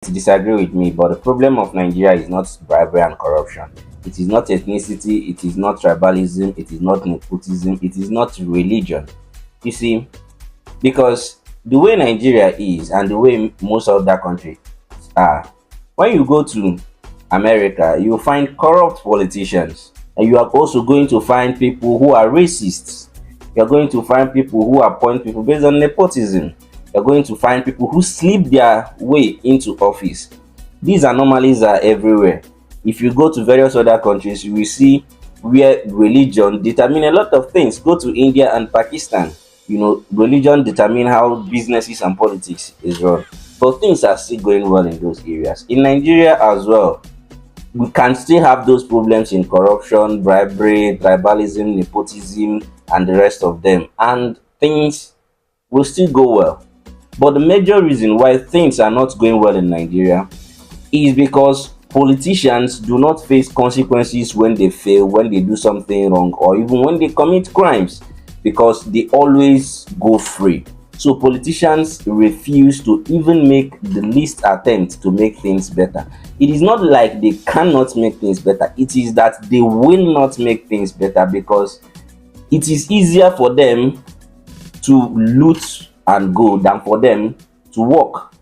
disagree with me, but the problem of Nigeria is not bribery and corruption. It is not ethnicity, it is not tribalism, it is not nepotism, it is not religion. You see, because the way Nigeria is and the way most other countries are, when you go to America, you find corrupt politicians, and you are also going to find people who are racists. You're going to find people who appoint people based on nepotism. You're going to find people who slip their way into office. These anomalies are everywhere. If you go to various other countries, you will see where religion determine a lot of things. Go to India and Pakistan. Religion determine how businesses and politics is run. But things are still going well in those areas. In Nigeria as well, we can still have those problems in corruption, bribery, tribalism, nepotism, and the rest of them, and things will still go well. But the major reason why things are not going well in Nigeria is because politicians do not face consequences when they fail, when they do something wrong, or even when they commit crimes, because they always go free. So politicians refuse to even make the least attempt to make things better. It is not like they cannot make things better, it is that they will not make things better because it is easier for them to loot and go than for them to work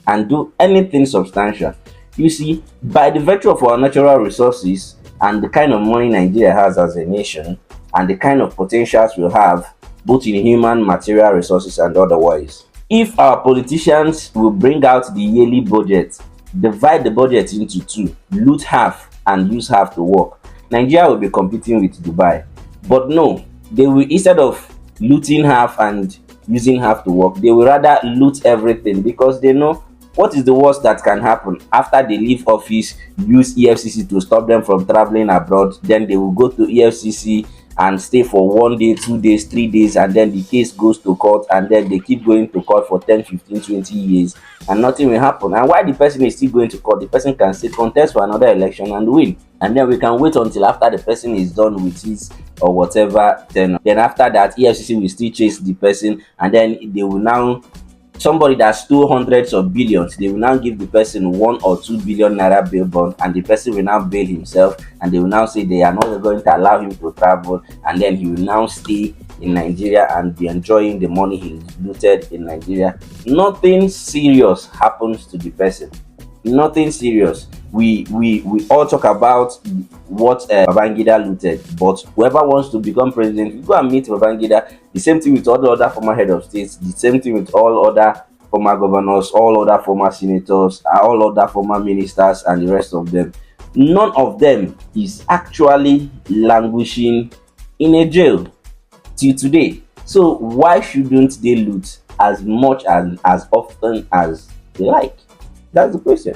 and do anything substantial. You see, by the virtue of our natural resources and the kind of money Nigeria has as a nation and the kind of potentials we have, both in human, material resources, and otherwise, if our politicians will bring out the yearly budget, divide the budget into two, loot half and use half to work, Nigeria will be competing with Dubai. But no, they will, instead of looting half and using half to work, they will rather loot everything because they know what is the worst that can happen. After they leave office, use EFCC to stop them from traveling abroad, then they will go to EFCC and stay for 1 day, 2 days, 3 days, and then the case goes to court, and then they keep going to court for 10, 15, 20 years and nothing will happen. And while the person is still going to court, the person can still contest for another election and win, and then we can wait until after the person is done with his or whatever. Then after that, EFCC will still chase the person, and then they will now, somebody that stole hundreds of billions, they will now give the person 1 or 2 billion naira bail bond, and the person will now bail himself, and they will now say they are not going to allow him to travel, and then he will now stay in Nigeria and be enjoying the money he looted in Nigeria. Nothing serious happens to the person. Nothing serious. We all talk about what Babangida looted, but whoever wants to become president, you go and meet Babangida. The same thing with all the other former head of states, the same thing with all other former governors, all other former senators, all other former ministers, and the rest of them. None of them is actually languishing in a jail till today. So why shouldn't they loot as much and as often as they like? That's the question.